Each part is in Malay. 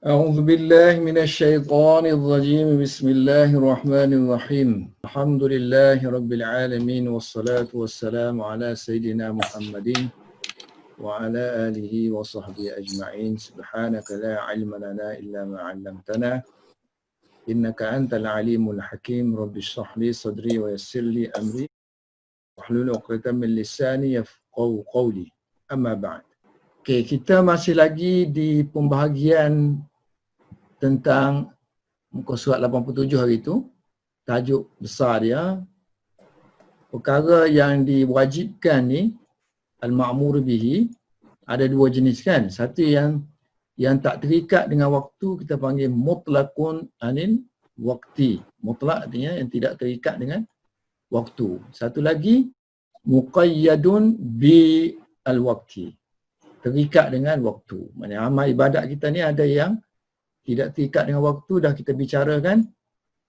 أعوذ بالله من الشيطان الرجيم بسم الله الرحمن الرحيم الحمد لله رب العالمين والصلاة والسلام على سيدنا محمد وعلى آله وصحبه أجمعين سبحانك لا علم لنا إلا ما علمتنا إنك أنت العليم الحكيم رب اشرح لي صدري ويسر لي أمري واحلل عقدة من لساني يفقهوا قولي أما بعد. Okay, kita masih lagi di pembahagian tentang muka surat 87 hari itu. Tajuk besar dia, perkara yang diwajibkan ni, al-ma'mur bihi, ada dua jenis kan. Satu yang tak terikat dengan waktu, kita panggil mutlaqun anil waqti. Mutlaq artinya yang tidak terikat dengan waktu. Satu lagi, muqayyadun bi al-waqti. Terikat dengan waktu. Maksudnya amal ibadat kita ni ada yang tidak terikat dengan waktu, dah kita bicarakan.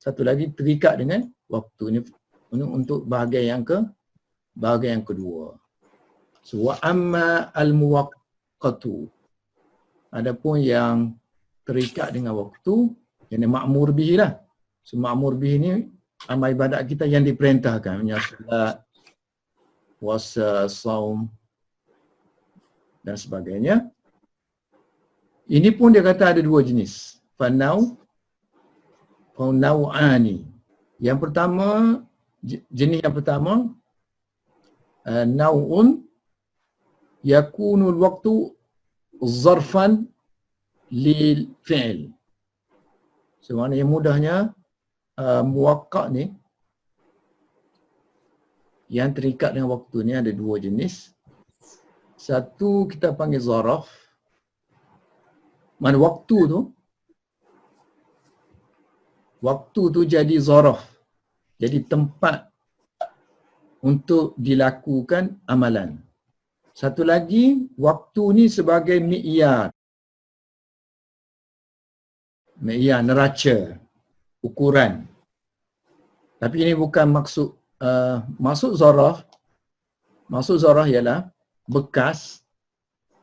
Satu lagi terikat dengan waktu. Ini untuk bahagian yang kedua. So, wa amma al-muwaqqatu. Adapun yang terikat dengan waktu, yang ma'mur bihi lah. So, ma'mur bihi ni amal ibadat kita yang diperintahkan. Solat, puasa, saum dan sebagainya. Ini pun dia kata ada dua jenis. Fanau'ani. Yang pertama, jenis yang pertama, nau'un yakunul waktu zarfan lil fi'l. So, maknanya mudahnya, muwaqqat ni, yang terikat dengan waktu ni ada dua jenis. Satu kita panggil zaraf. Mana waktu tu jadi zaraf. Jadi tempat untuk dilakukan amalan. Satu lagi, waktu ni sebagai mi'yar. Mi'yar, neraca, ukuran. Tapi ini bukan maksud zaraf. Maksud zaraf ialah bekas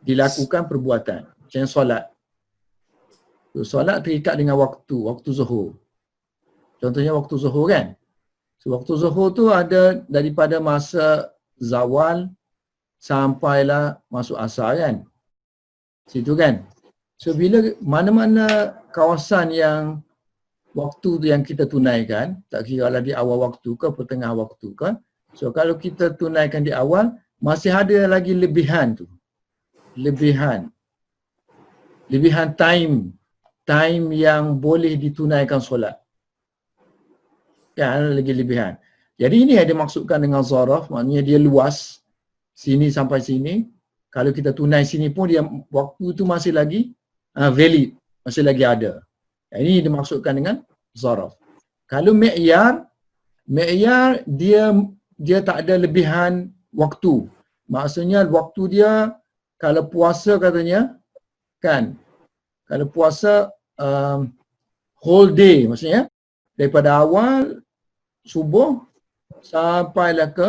dilakukan perbuatan. Macam solat. Solat terikat dengan waktu zuhur. Contohnya waktu zuhur kan. So, waktu zuhur tu ada daripada masa zawal sampailah masuk asar kan. Situ kan. So, bila mana-mana kawasan yang waktu tu yang kita tunaikan, tak kira lah di awal waktu ke, pertengah waktu ke. So, kalau kita tunaikan di awal, masih ada lagi lebihan tu. Lebihan time yang boleh ditunaikan solat. Kan, ada lagi lebihan. Jadi ini yang dimaksudkan dengan zaraf, maknanya dia luas, sini sampai sini. Kalau kita tunai sini pun dia waktu tu masih lagi valid, masih lagi ada. Ini dimaksudkan dengan zaraf. Kalau mi'yar dia tak ada lebihan waktu. Maksudnya waktu dia, kalau puasa katanya, kan, kalau puasa whole day, maksudnya daripada awal subuh sampailah ke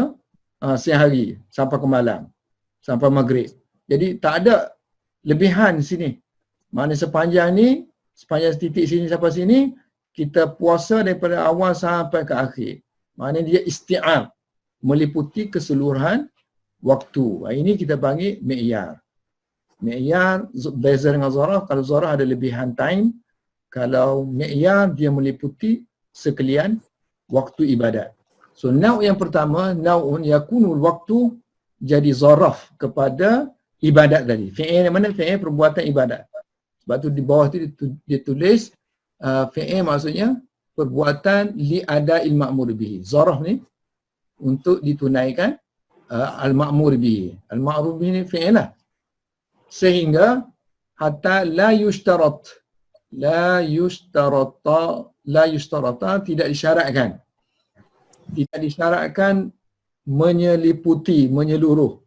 siang hari, sampai ke malam, sampai maghrib. Jadi tak ada lebihan sini. Maknanya sepanjang titik sini sampai sini, kita puasa daripada awal sampai ke akhir. Maknanya dia isti'ab, meliputi keseluruhan waktu. Ini kita panggil mi'yar. Mi'yar beza dengan zaraf. Kalau zaraf ada lebihan time. Kalau mi'yar dia meliputi sekalian waktu ibadat. So, nau' yang pertama, nau'un yakunul waktu jadi zaraf kepada ibadat tadi. Fi'il mana? Fi'il perbuatan ibadat. Sebab tu di bawah tu dia tulis fi'il maksudnya perbuatan li'ada'il ma'mur bihi. Zaraf ni untuk ditunaikan al-ma'mur bihi. Al-ma'mur bihi ni fi'il lah. Sehingga hatta la yushtarata tidak disyaratkan. Tidak disyaratkan menyeluruh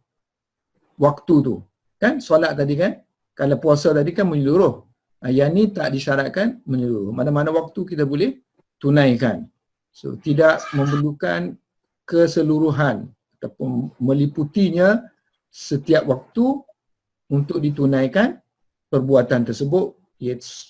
waktu tu. Kan solat tadi kan? Kalau puasa tadi kan menyeluruh. Yang ni tak disyaratkan menyeluruh. Mana-mana waktu kita boleh tunaikan. So, tidak memerlukan keseluruhan ataupun meliputinya setiap waktu untuk ditunaikan perbuatan tersebut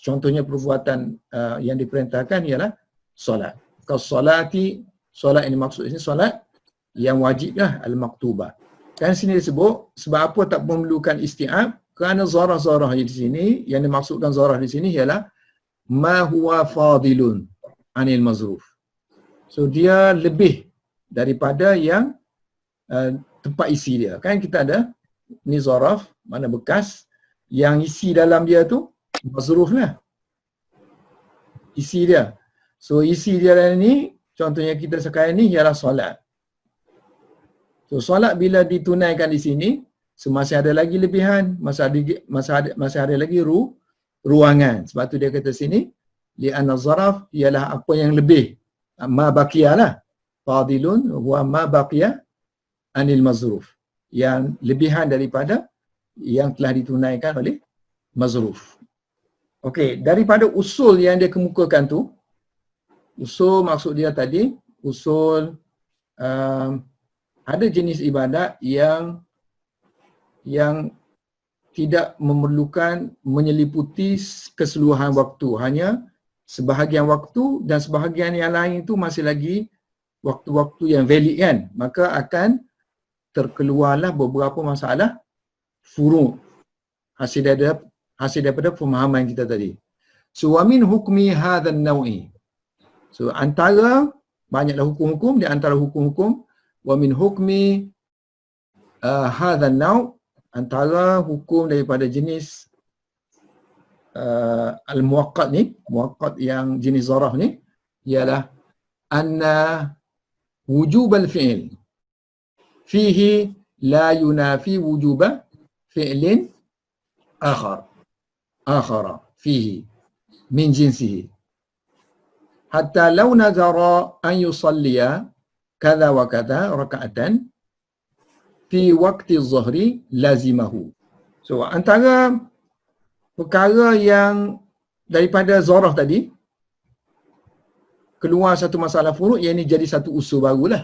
Contohnya perbuatan yang diperintahkan ialah solat. Kalau solati, solat ini maksud ini solat yang wajiblah al-maktubah. Kan sini disebut sebab apa tak memerlukan isti'ab? Kerana zarah-zarah di sini, yang dimaksudkan zarah di sini ialah ma huwa fadilun anil mazruf. So dia lebih daripada yang tempat isi dia. Kan kita ada ni zaraf, mana bekas, yang isi dalam dia tu mazruf lah. Isi dia. So isi dia dalam ni, contohnya kita sekarang ni ialah solat. So solat bila ditunaikan di sini, so masih ada lagi lebihan, masih ada lagi ruangan. Sebab tu dia kata sini, li'anna zaraf ialah apa yang lebih. Ma baqiya lah. Fadilun huwa ma baqiya anil mazruf. Yang lebihan daripada yang telah ditunaikan oleh mazruf. Okey, daripada usul yang dia kemukakan tu, usul maksud dia tadi, usul ada jenis ibadat yang tidak memerlukan menyeliputi keseluruhan waktu, hanya sebahagian waktu, dan sebahagian yang lain itu masih lagi waktu-waktu yang valid kan, maka akan terkeluarlah beberapa masalah furu' hasil daripada pemahaman kita tadi. So wa min hukmi hadzal naw'i, so antara banyaklah hukum-hukum, di antara hukum-hukum wa min hukmi hadzal naw', antara hukum daripada jenis al-muwaqqat ni, muwaqqat yang jenis zarah ni, ialah anna wujub al-fi'l fihi la yunafi wujuba fi'lin akhara fihi min jinsihi hatta law nazara an yusalliya kadha wa kadha raka'atan fi waqti az-zuhri lazimahu. So antara perkara yang daripada zarah tadi keluar satu masalah furuk, yang ini jadi satu usul barulah.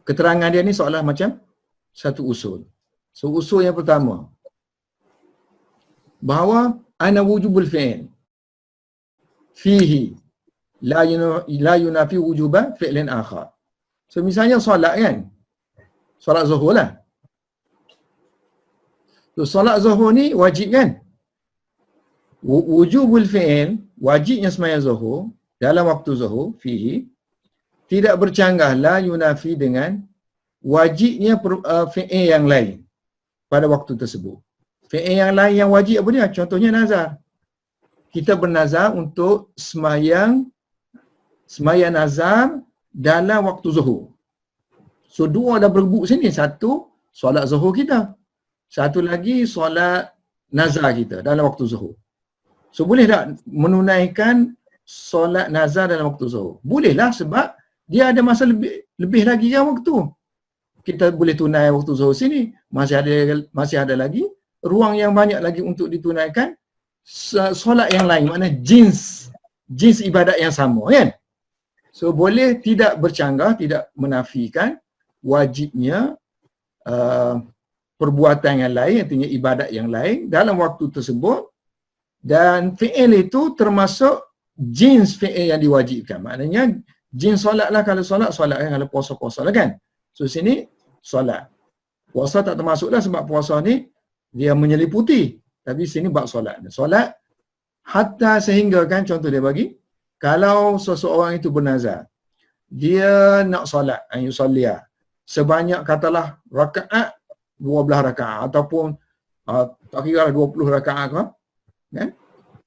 Keterangan dia ni seolah macam satu usul. So usul yang pertama, bahawa ana wujubul fi'l fihi la yunafi wujuba fi'lin akhar. So misalnya solat kan, solat zuhur lah. So solat zuhur ni wajib kan? Wujubul fi'l, wajibnya sembahyang zuhur dalam waktu zuhur fihi, tidak bercanggah la yunafi dengan wajibnya fi'il yang lain pada waktu tersebut. Fi'il yang lain yang wajib apa dia? Contohnya nazar. Kita bernazar untuk sembahyang nazar dalam waktu zuhur. So dua dah berebut sini. Satu, solat zuhur kita. Satu lagi, solat nazar kita dalam waktu zuhur. So boleh tak menunaikan solat nazar dalam waktu zuhur? Bolehlah, sebab dia ada masa lebih lagi yang waktu. Kita boleh tunai waktu zuhur sini. Masih ada lagi ruang yang banyak lagi untuk ditunaikan solat yang lain. Maknanya jins ibadat yang sama kan? So boleh tidak bercanggah, tidak menafikan wajibnya perbuatan yang lain, artinya ibadat yang lain dalam waktu tersebut, dan fi'il itu termasuk jins fi'il yang diwajibkan. Maknanya jins solat lah, kalau solat kan, kalau puasa lah kan. So sini solat. Puasa tak termasuklah sebab puasa ni dia menyeliputi, tapi sini bab solat. Solat hatta sehingga kan, contoh dia bagi, kalau seseorang itu bernazar, dia nak solat, an yusalliya, sebanyak katalah rakaat 12 rakaat ataupun tak kira 20 rakaat kan,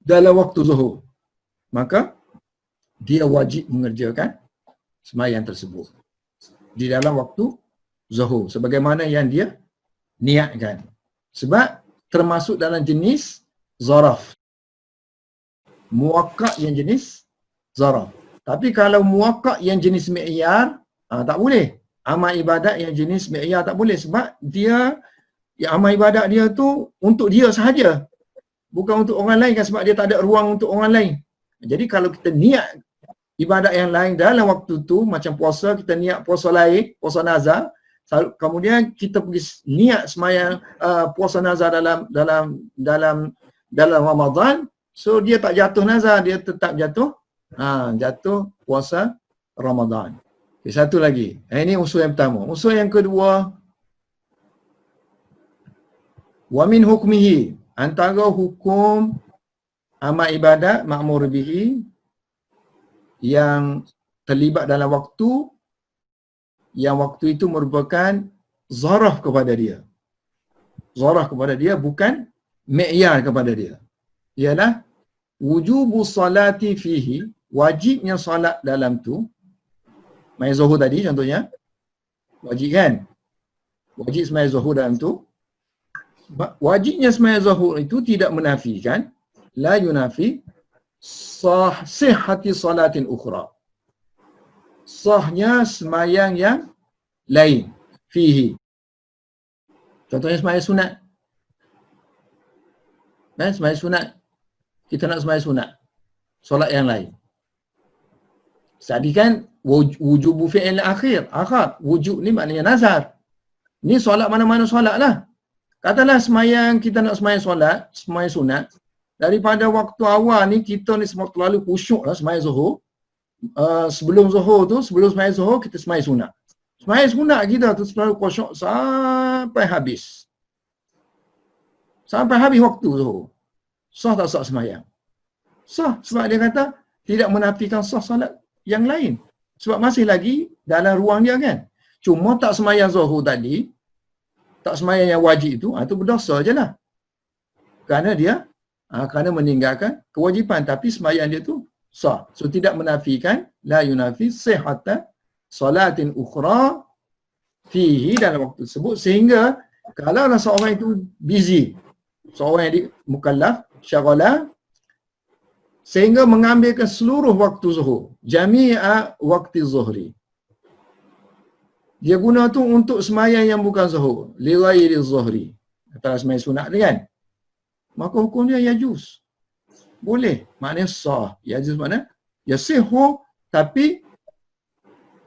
dalam waktu zuhur, maka dia wajib mengerjakan sembahyang tersebut di dalam waktu zuhur sebagaimana yang dia niatkan, sebab termasuk dalam jenis zaraf. Muwaqqat yang jenis zaraf. Tapi kalau muwaqqat yang jenis mi'yar, tak boleh. Amal ibadat yang jenis mi'yar tak boleh, sebab dia amal ibadat dia tu untuk dia sahaja, bukan untuk orang lain kan, sebab dia tak ada ruang untuk orang lain. Jadi kalau kita niat ibadat yang lain dalam waktu tu, macam puasa, kita niat puasa lain, puasa nazar, kemudian kita pergi niat sembahyang puasa nazar dalam dalam Ramadan, so dia tak jatuh nazar, dia tetap jatuh puasa Ramadan. Okay, satu lagi. Ini usul yang pertama. Usul yang kedua, wa min hukmihi, antara hukum amal ibadat ma'mur bihi yang terlibat dalam waktu, yang waktu itu merupakan zarah kepada dia. Zarah kepada dia, bukan mi'yar kepada dia. Ialah wujubu salati fihi, wajibnya salat dalam tu. Sembahyang zuhur tadi contohnya, wajib kan? Wajib sembahyang zuhur dalam tu. Wajibnya sembahyang zuhur itu tidak menafikan, la yunafi sihhati salatin ukhra. Sahnya sembahyang yang lain fihi. Contohnya sembahyang sunat. Kan sembahyang sunat, kita nak sembahyang sunat, solat yang lain. Tadi kan wujubu fi'il akhir. Wujub ni maknanya nazar. Ni solat mana-mana solat lah. Katalah sembahyang, kita nak sembahyang solat, sembahyang sunat. Daripada waktu awal ni, kita ni semua terlalu khusyuk lah sembahyang zuhur. Sebelum zuhur tu, sebelum sembahyang zuhur, kita sembahyang sunat. Sembahyang sunat kita tu terlalu khusyuk sampai habis. Sampai habis waktu zuhur. Sah tak sah sembahyang? Sah. Sebab dia kata, tidak menafikan sah solat yang lain. Sebab masih lagi dalam ruang dia kan. Cuma tak sembahyang zuhur tadi, tak sembahyang yang wajib itu berdosa je lah. Kerana dia, kerana meninggalkan kewajipan. Tapi sembahyang dia tu sah. So tidak menafikan, la yunafi sihhata salatin ukhra fihi, dalam waktu tersebut. Sehingga kalau seorang itu busy, seorang yang mukallaf, syaghalah, sehingga mengambilkan seluruh waktu zuhur, jami'a waktu zuhri. Dia guna tu untuk sembahyang yang bukan zuhur, li ghairi zuhri. Kata sembahyang sunat ni kan. Maka hukum dia yajuz. Boleh. Maknanya sah. Yajuz maknanya yasihu, tapi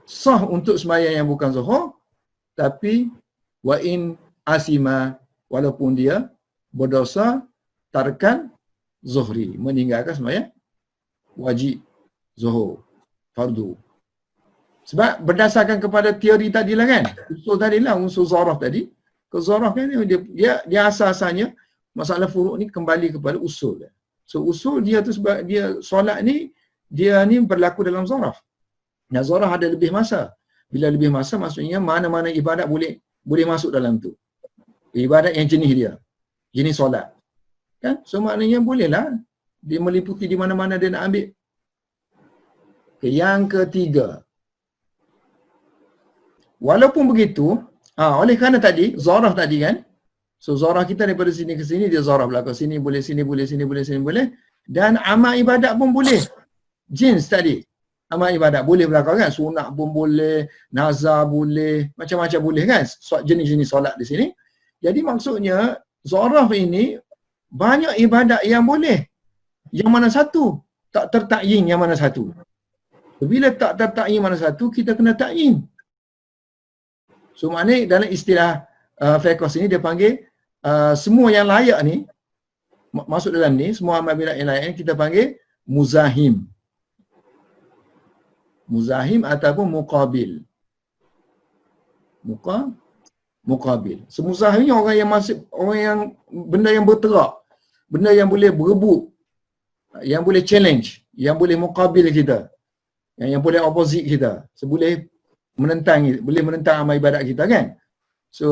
sah untuk sembahyang yang bukan zuhur, tapi wa in asima, walaupun dia berdosa tarkan zuhri, meninggalkan sembahyang wajib zuhur, fardu. Sebab berdasarkan kepada teori tadi lah kan, usul tadi lah, usul zarah tadi. Ke zarah kan dia asas-asalnya masalah furuk ni kembali kepada usul. So usul dia tu sebab dia solat ni, dia ni berlaku dalam zarah. Nah, zarah ada lebih masa. Bila lebih masa, maksudnya mana-mana ibadat boleh masuk dalam tu. Ibadat yang jenis dia, jenis solat. Kan? So maknanya bolehlah dia meliputi di mana-mana dia nak ambil. Okay, yang ketiga, walaupun begitu, oleh kerana tadi, zarah tadi kan, so zarah kita daripada sini ke sini, dia zarah belakang sini boleh, sini boleh, sini boleh, sini boleh. Dan amal ibadat pun boleh. Jins tadi, amal ibadat boleh belakang kan, sunat pun boleh, nazar boleh, macam-macam boleh kan, jenis-jenis solat di sini. Jadi maksudnya, zarah ini banyak ibadat yang boleh. Yang mana satu? Tak tertakyin yang mana satu. Bila tak tertakyin mana satu, kita kena takyin. So maknanya dalam istilah fiqh sini dia panggil semua yang layak ni, masuk dalam ni, semua amal ibadat yang layak ni kita panggil muzahim. Muzahim ataupun muqabil. Muqabil. So muzahim ni orang yang masuk, orang yang benda yang berterak, benda yang boleh berebut, yang boleh challenge, yang boleh muqabil kita, yang boleh opposite kita, so boleh menentang amal ibadat kita kan. So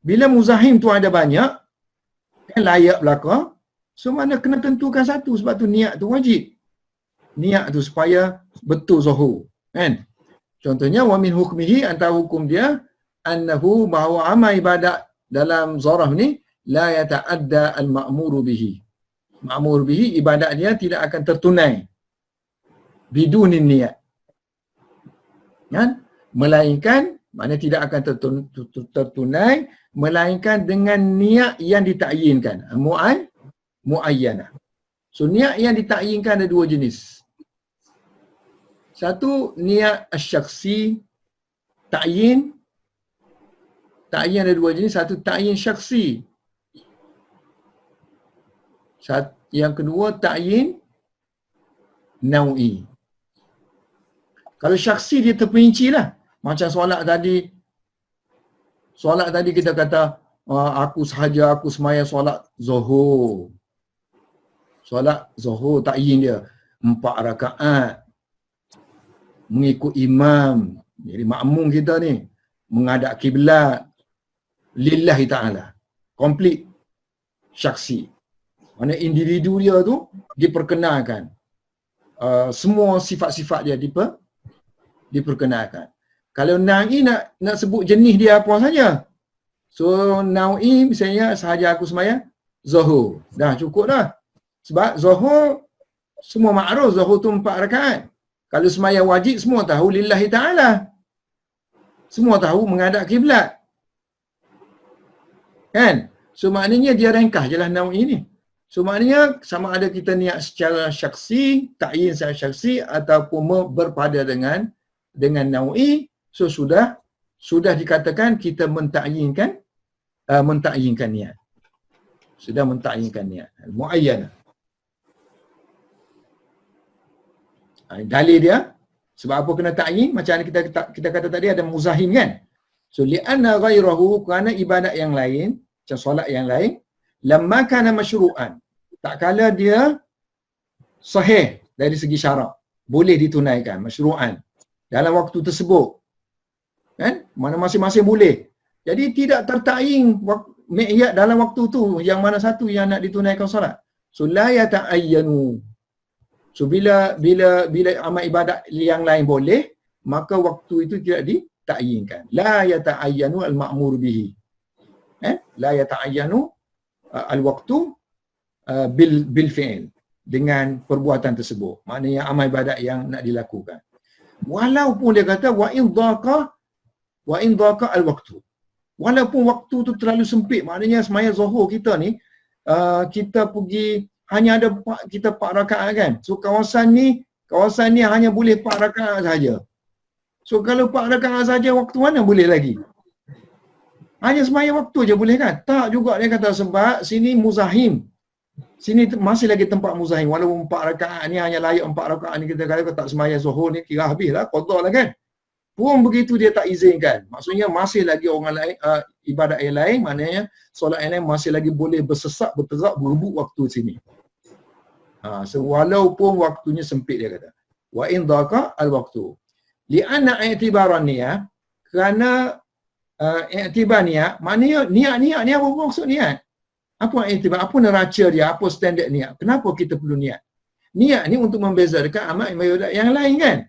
bila muzahim tu ada banyak kan, layak belakang, so mana kena tentukan satu. Sebab tu niat tu wajib. Niat tu supaya betul zuhur kan. Contohnya wa min hukmihi, antara hukum dia annahu, bahawa amal ibadat dalam zarah ni la yata'adda al-ma'muru bihi. Ma'mur bihi, ibadat dia tidak akan tertunai bidunin niat. Kan? Melainkan, maknanya tidak akan tertunai melainkan dengan niat yang ditakyinkan. Mu'ayyanah. So niat yang ditakyinkan ada dua jenis. Satu niat asyaksi, takyin. Takyin ada dua jenis. Satu takyin syaksi. Yang kedua, ta'yin nau'i. Kalau syakhsi dia terperinci lah. Macam solat tadi kita kata, aku semaya solat Zuhur. Solat Zuhur ta'yin dia 4 rakaat. Mengikut imam. Jadi makmum kita ni menghadap kiblat lillahi ta'ala. Komplit syakhsi. Mana individu dia tu diperkenalkan. Semua sifat-sifat dia diperkenalkan. Kalau nau'i nak sebut jenis dia apa saja. So nau'i misalnya sahaja aku semaya Zuhur. Dah cukup dah. Sebab Zuhur semua makruf, Zuhur tu 4 rakaat. Kalau semaya wajib semua tahu lillahi ta'ala. Semua tahu menghadap kiblat. Kan? So maknanya dia ringkas je lah nau'i ni. So maknanya sama ada kita niat secara syakhsi, ta'yin secara syakhsi ataupun berpada dengan nau'i, so sudah dikatakan kita mentakyinkan niat. Sudah mentakyinkan niat. Muayyanah. Dalil dia sebab apa kena ta'yin? Macam kita kata tadi ada muzahim kan? So li'anna ghairahu, kerana ibadat yang lain, macam solat yang lain, lamma kana masyru'an, tak kala dia sahih dari segi syarak, boleh ditunaikan masyru'an dalam waktu tersebut. Kan? Mana masing-masing boleh. Jadi tidak terta'yin mi'yad dalam waktu tu yang mana satu yang nak ditunaikan solat. So la yata'ayyanu. So bila amal ibadat yang lain boleh, maka waktu itu tidak ditakyinkan. La yata'ayyanu al-ma'mur bihi. La yata'ayyanu al-waqtu bil fi'il, dengan perbuatan tersebut. Maknanya amal ibadat yang nak dilakukan. Walaupun dia kata wa in dhaqa al-waqtu. Walaupun waktu tu terlalu sempit, maknanya semaya Zuhur kita ni kita pergi hanya ada kita 4 rakaat kan. So kawasan ni hanya boleh 4 rakaat saja. So kalau 4 rakaat saja, waktu mana boleh lagi? Hanya semaya waktu je boleh kan? Tak juga, dia kata sebab sini muzahim. Sini masih lagi tempat muzahim. Walaupun 4 rakaat ni hanya layak 4 rakaat ni, kita kata tak semaya Zuhur ni kira habislah, qada lah kan. Pun begitu dia tak izinkan. Maksudnya masih lagi orang lain ibadat yang lain, maknanya solat yang lain masih lagi boleh bersesak, berterak, berebut waktu sini. So walaupun waktunya sempit, dia kata. Wa in dhaqa al-waqtu. Li'anna i'tibaran niyah, kerana i'tibar niat, maknanya niat ni apa maksud niat? Apa i'tibar? Apa neraca dia? Apa standard niat? Kenapa kita perlu niat? Niat ni untuk membezakan amal ibadat yang lain kan?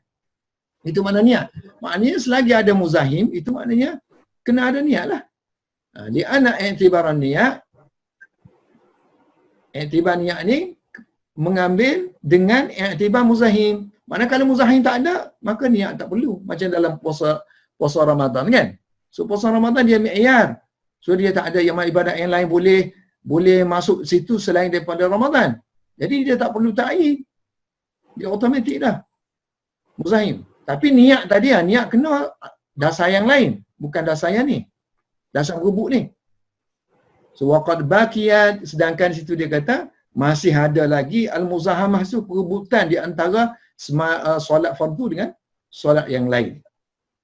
Itu makna niat. Maknanya selagi ada muzahim, itu maknanya kena ada niat lah. Li'anna i'tibaran niat, i'tibar niat ni mengambil dengan i'tibar muzahim. Maknanya kalau muzahim tak ada, maka niat tak perlu. Macam dalam puasa Ramadan kan? So puasa Ramadan dia mi'yar. So dia tak ada yang ibadat yang lain boleh masuk situ selain daripada Ramadan. Jadi dia tak perlu ta'yin. Dia automatik dah. Muzahim. Tapi niat tadi niat kena dasar yang lain, bukan dasar yang ni. Dasar berebut ni. So waqad baqiyat, sedangkan situ dia kata masih ada lagi al-muzahamah tu, perebutan di antara solat fardu dengan solat yang lain.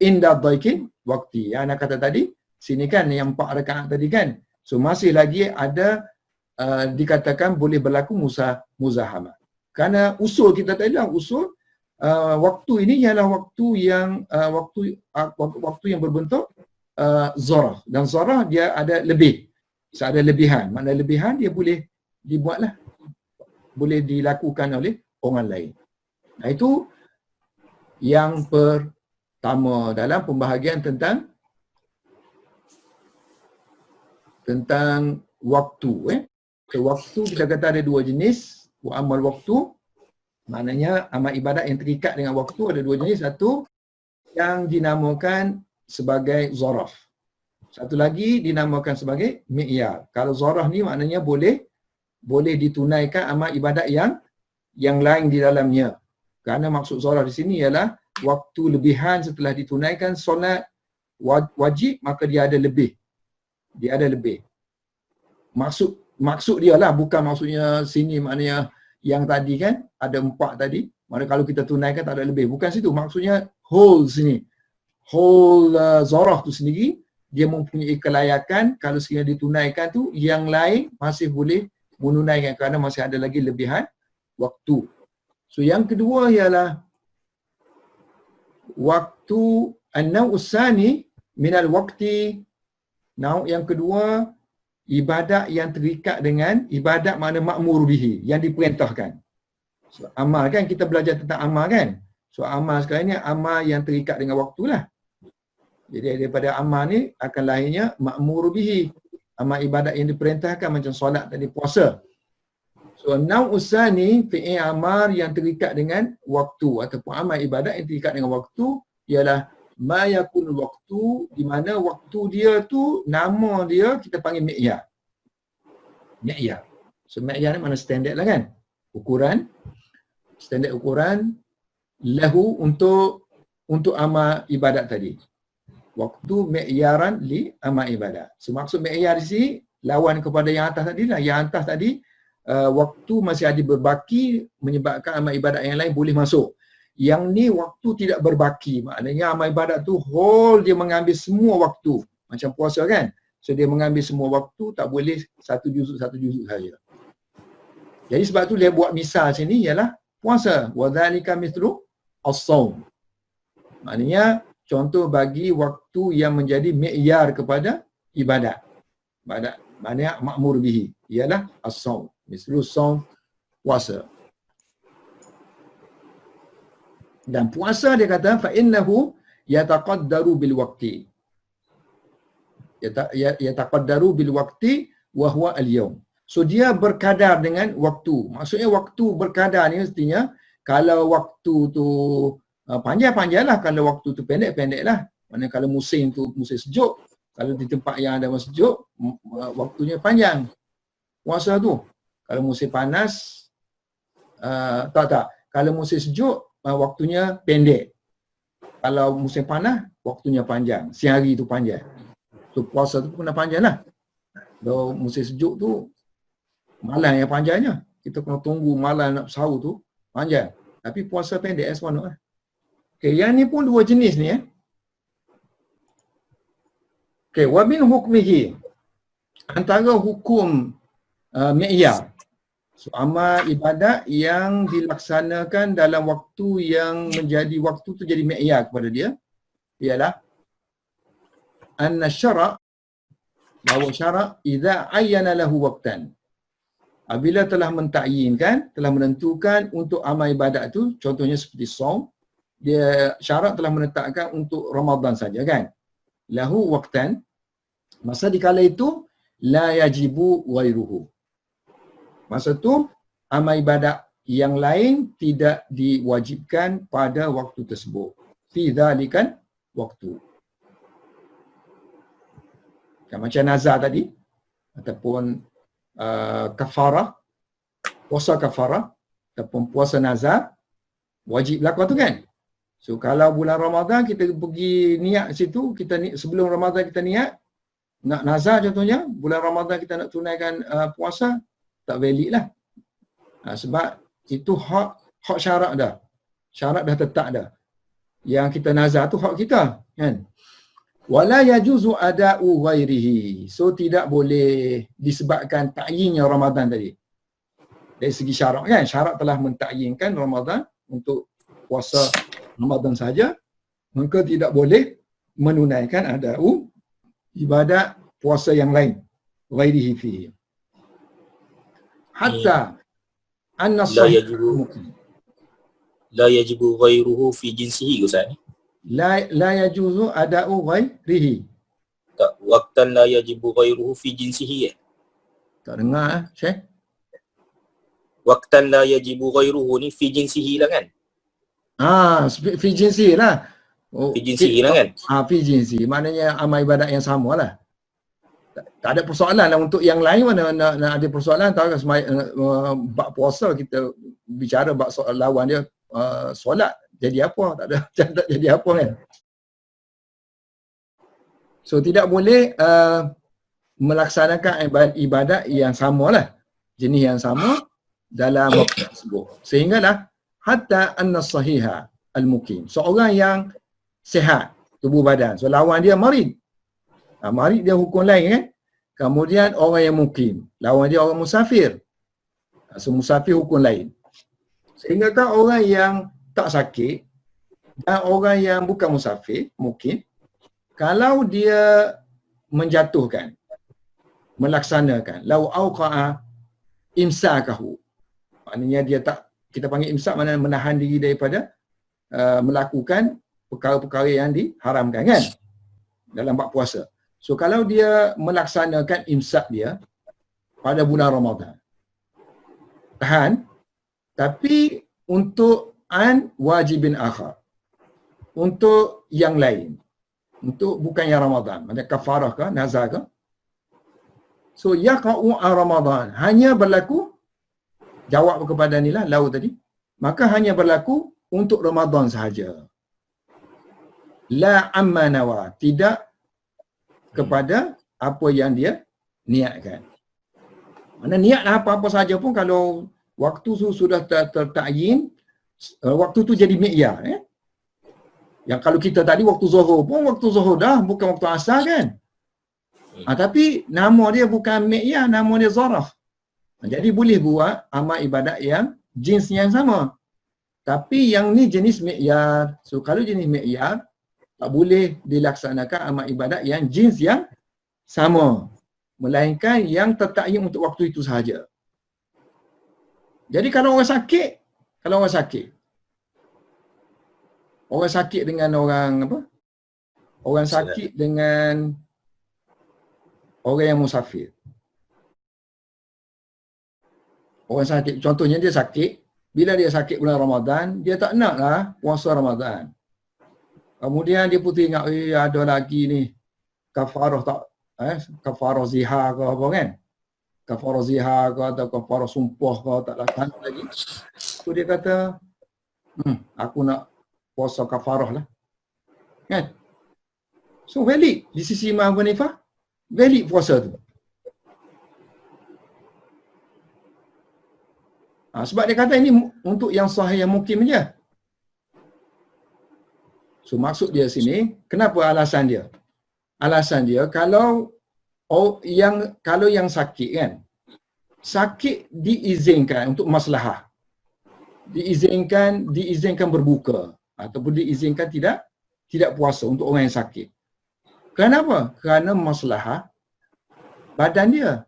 Inda dhaikin waqti. Yang nak kata tadi, sini kan yang 4 rakaat tadi kan. So masih lagi ada dikatakan boleh berlaku muzahamah. Kerana usul kita tadi lah, usul waktu ini ialah waktu yang berbentuk zarah. Dan zarah dia ada lebih. Ada lebihan. Makna lebihan dia boleh dibuatlah. Boleh dilakukan oleh orang lain. Nah itu yang pertama dalam pembahagian tentang waktu. Waktu kita kata ada 2 jenis. Amal waktu, maknanya amal ibadat yang terikat dengan waktu ada 2 jenis. Satu yang dinamakan sebagai zaraf. Satu lagi dinamakan sebagai mi'yar. Kalau zaraf ni maknanya boleh ditunaikan amal ibadat yang lain di dalamnya. Kerana maksud zaraf di sini ialah waktu lebihan setelah ditunaikan solat wajib, maka dia ada lebih. Dia ada lebih. Maksud maksud dia lah, bukan maksudnya sini maknanya yang tadi kan ada 4 tadi, mana kalau kita tunaikan tak ada lebih, bukan situ maksudnya. Whole sini, whole zarah tu sendiri dia mempunyai kelayakan kalau sekiranya ditunaikan tu yang lain masih boleh menunaikan kerana masih ada lagi lebihan waktu. So yang kedua ialah waktu an-naw' tsani minal waqti. Naw' yang kedua, ibadat yang terikat dengan ibadat mana ma'mur bihi, yang diperintahkan. So amal kan, kita belajar tentang amal kan. So amal sekarang ni amal yang terikat dengan waktu lah. Jadi daripada amal ni akan lahirnya ma'mur bihi, amal ibadat yang diperintahkan macam solat tadi, puasa. So naw' tsani, fi'il amal yang terikat dengan waktu ataupun amal ibadat yang terikat dengan waktu ialah ma yakun waktu, di mana waktu dia tu nama dia kita panggil mi'yar. Mi'yar. So mi'yar ni mana standard lah kan. Ukuran, standard ukuran lahu untuk amal ibadat tadi. Waktu mi'yaran li amal ibadat. So maksud mi'yar di sini lawan kepada yang atas tadi lah. Yang atas tadi waktu masih ada berbaki menyebabkan amal ibadat yang lain boleh masuk. Yang ni waktu tidak berbaki, maknanya amal ibadat tu whole dia mengambil semua waktu. Macam puasa kan. So dia mengambil semua waktu, tak boleh satu juzuk saja. Jadi sebab tu dia buat misal sini ialah puasa. Wa dzalika mithlu as-shaum. Maknanya contoh bagi waktu yang menjadi mi'yar kepada ibadat. Maknanya ma'mur bihi ialah as-shaum. Mithlu as-shaum, puasa. Dan puasa dia kata fa innahu yataqaddaru bil waqti. Yataqaddaru bil waqti wa huwa al-yawm. So dia berkadar dengan waktu. Maksudnya waktu berkadar ni mestinya kalau waktu tu panjang-panjanglah, kalau waktu tu pendek-pendeklah. Maksudnya kalau musim tu musim sejuk, kalau di tempat yang ada musim sejuk waktunya panjang. Puasa tu. Kalau musim panas tak. Kalau musim sejuk waktunya pendek. Kalau musim panas, waktunya panjang. Siang hari tu panjang. So puasa tu kena panjang lah. Kalau musim sejuk tu, malam yang panjangnya. Kita kena tunggu malam nak sahur tu, panjang. Tapi puasa pendek seronok lah. Okay, yang ni pun dua jenis ni . Okay, wa min hukmihi. Antara hukum mi'yar. So, amal ibadat yang dilaksanakan dalam waktu yang menjadi waktu tu jadi mi'yar kepada dia ialah anna syara' bahawa syarak idza ayyana lahu waqtan. Apabila telah mentakyinkan, telah menentukan untuk amal ibadat tu, contohnya seperti saum, dia syarak telah menetapkan untuk Ramadan saja kan. Lahu waqtan, masa dikala itu la yajibu ghairuhu. Masa tu amal ibadat yang lain tidak diwajibkan pada waktu tersebut. Fi dzalikan waktu. Macam nazar tadi ataupun kafarah, puasa kafarah ataupun puasa nazar wajib berlaku tu kan. So kalau bulan Ramadan kita pergi niat situ, kita sebelum Ramadan kita niat nak nazar contohnya, bulan Ramadan kita nak tunaikan puasa, tak valid lah. Sebab itu hak syarak dah. Syarak dah tetap dah. Yang kita nazar tu hak kita kan. Wala yajuzu ada'u ghairihi. So tidak boleh disebabkan takyinnya Ramadan tadi. Dari segi syarak kan, syarak telah mentakyinkan Ramadan untuk puasa Ramadan saja, maka tidak boleh menunaikan ada'u ibadat puasa yang lain. Ghairihi fihi. Hatta anna la yajibu ghairuhu fi jinsihi Ustaz ni. La yajuzu ada'u ghairihi. Tak, waqtan la yajibu ghairuhu fi jinsihi Tak dengar Syekh. Waqtan la yajibu ghairuhu ni fi jinsihi lah kan? Fi jinsihi lah. Fi jinsihi lah kan? Fi jinsi. Maknanya amal ibadat yang sama lah. Tak ada persoalan lah untuk yang lain mana nak ada persoalan. Tahu bab puasa kita bicara bab soal lawan dia solat jadi apa, tak jadi apa kan. So tidak boleh melaksanakan ibadat yang samalah, jenis yang sama dalam waktu tersebut. Sehinggalah hatta anna sahiha al-mukim, seorang yang sihat tubuh badan, so lawan dia marid. Marid dia hukum lain kan. Kemudian orang yang mukim, lawan dia orang musafir. So musafir hukum lain. Sehingga kan orang yang tak sakit dan orang yang bukan musafir, mukim, kalau dia menjatuhkan, melaksanakan lau auqa'a imsakahu, maknanya dia tak, kita panggil imsak maknanya menahan diri daripada melakukan perkara-perkara yang diharamkan kan dalam bab puasa. So kalau dia melaksanakan imsak dia pada bulan Ramadan, tahan, tapi untuk an wajibin akhar, untuk yang lain, untuk bukan yang Ramadan, macam kafarah ke, nazar ke. So yaqa'u Ramadan, hanya berlaku, jawab kepada nilah lau tadi, maka hanya berlaku untuk Ramadan sahaja. La amma nawa, tidak kepada apa yang dia niatkan. Mana niatlah apa-apa saja pun, kalau waktu tu sudah tertakyin, waktu tu jadi mi'yar. Yang kalau kita tadi waktu zuhur pun, waktu zuhur dah, bukan waktu asar kan. Tapi nama dia bukan mi'yar, nama dia zaraf. Jadi boleh buat amal ibadat yang jenisnya yang sama. Tapi yang ni jenis mi'yar. So kalau jenis mi'yar, tak boleh dilaksanakan amal ibadat yang jenis yang sama. Melainkan yang tertakyin untuk waktu itu sahaja. Jadi kalau orang sakit, orang sakit dengan orang apa? Orang sakit dengan orang yang musafir. Orang sakit, contohnya dia sakit, bila dia sakit bulan Ramadan, dia tak naklah puasa Ramadan. Kemudian dia pun teringat, ada lagi ni kafarah tak, kafarah zihar ke apa kan? Kafarah zihar ke atau kafarah sumpah ke, tak laksana lagi. So dia kata, aku nak puasa kafarah lah. Kan? So valid di sisi Imam Abu Hanifah, valid puasa tu. Sebab dia kata ini untuk yang sahih, yang mukim je. So maksud dia sini, kenapa alasan dia? Alasan dia kalau yang sakit kan, sakit diizinkan untuk maslahah. Diizinkan berbuka ataupun diizinkan tidak puasa untuk orang yang sakit. Kenapa? Kerana maslahah badan dia.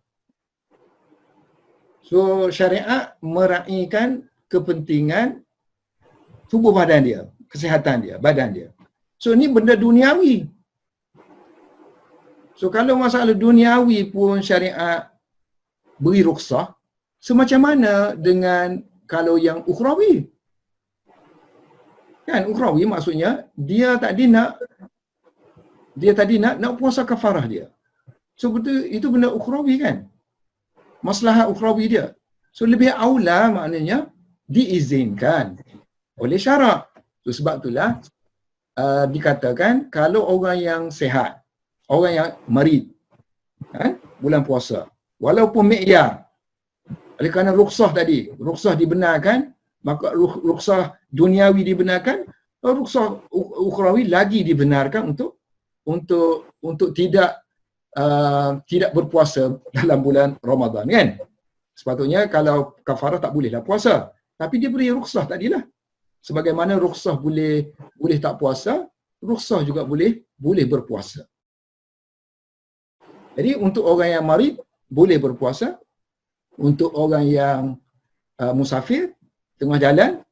So syariat meraihkan kepentingan tubuh badan dia, kesihatan dia, badan dia. So ni benda duniawi. So kalau masalah duniawi pun syariat beri rukhsah, so macam mana dengan kalau yang ukhrawi? Kan ukhrawi maksudnya dia tadi nak puasa kafarah dia. So betul itu benda ukhrawi kan? Maslahat ukhrawi dia. So lebih aula maknanya diizinkan oleh syarak. So sebab itulah dikatakan kalau orang yang sihat, orang yang marid, kan, bulan puasa, walaupun mi'yar, oleh kerana rukhsah tadi, rukhsah dibenarkan, maka rukhsah duniawi dibenarkan, rukhsah ukhrawi lagi dibenarkan untuk tidak berpuasa dalam bulan Ramadan kan. Sepatutnya kalau kafarah tak bolehlah puasa, tapi dia beri rukhsah tadilah. Sebagaimana rukhsah boleh tak puasa, rukhsah juga boleh berpuasa. Jadi untuk orang yang marid boleh berpuasa, untuk orang yang musafir tengah jalan,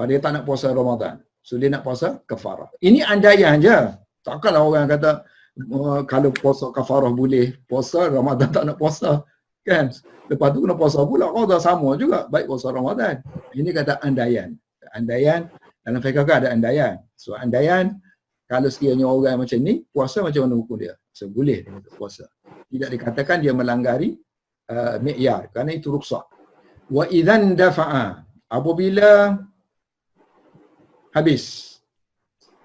dia tak nak puasa Ramadan, so dia nak puasa kafarah. Ini andaian je. Takkanlah orang kata kalau puasa kafarah boleh puasa, Ramadan tak nak puasa kan. Lepas tu kena puasa pula, dah sama juga, baik puasa Ramadan. Ini kata andaian. Andaian dalam fiqh ada andaian. So andaian kalau sekiranya orang macam ni puasa, macam mana hukum dia? So boleh dia puasa. Tidak dikatakan dia melanggari mi'yar, kerana itu rukhsah. Wa idzan dafa'a, apabila habis,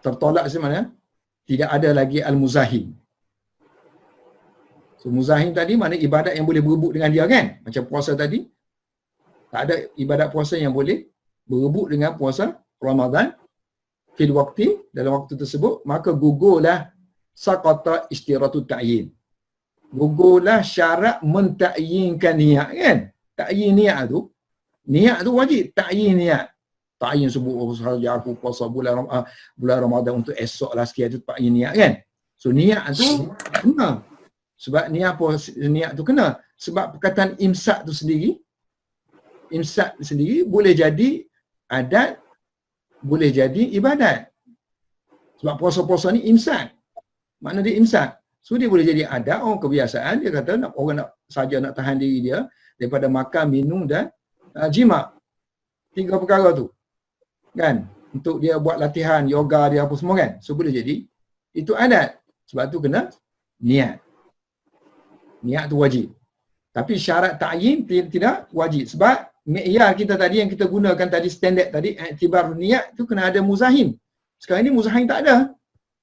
tertolak sebenarnya, tidak ada lagi al-muzahim. So muzahim tadi mana ibadat yang boleh berebut dengan dia kan? Macam puasa tadi. Tak ada ibadat puasa yang boleh berebut dengan puasa Ramadan fil waqti, dalam waktu tersebut, maka gugurlah saqata istiratu ta'yin. Gugurlah syarat mentakyinkan niat kan? Takyin niat tu wajib. Takyin niat. Takyin sebut sahaja aku puasa bulan Ramadan untuk esok lah sekian tu takyin niat kan? So niat tu kena. Sebab niat tu kena. Sebab perkataan imsak tu sendiri boleh jadi adat, boleh jadi ibadat. Sebab puasa-puasa ni imsak. Makna dia imsak. So dia boleh jadi adat, kebiasaan. Dia kata orang nak tahan diri dia daripada makan, minum dan jima. 3 perkara tu. Kan? Untuk dia buat latihan, yoga dia apa semua kan. So boleh jadi itu adat. Sebab tu kena niat. Niat tu wajib. Tapi syarat ta'yin tidak wajib. Sebab mi'yar kita tadi yang kita gunakan tadi, standard tadi, iktibar niat tu kena ada muzahim. Sekarang ni muzahim tak ada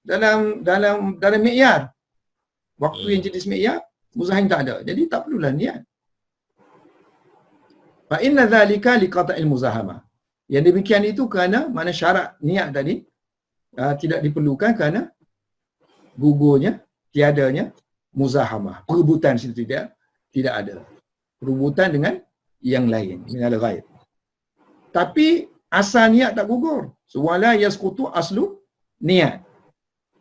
dalam mi'yar. Waktu yang jenis mi'yar, muzahim tak ada. Jadi tak perlulah niat. Fa inna dhalika liqata'il muzahamah. Yang demikian itu kerana mana syarat niat tadi tidak diperlukan kerana gugurnya, tiadanya muzahamah. Perebutan situ tidak ada. Perebutan dengan yang lain, minal ghaib. Tapi asal niat tak gugur. So wala yasqutu aslu niat.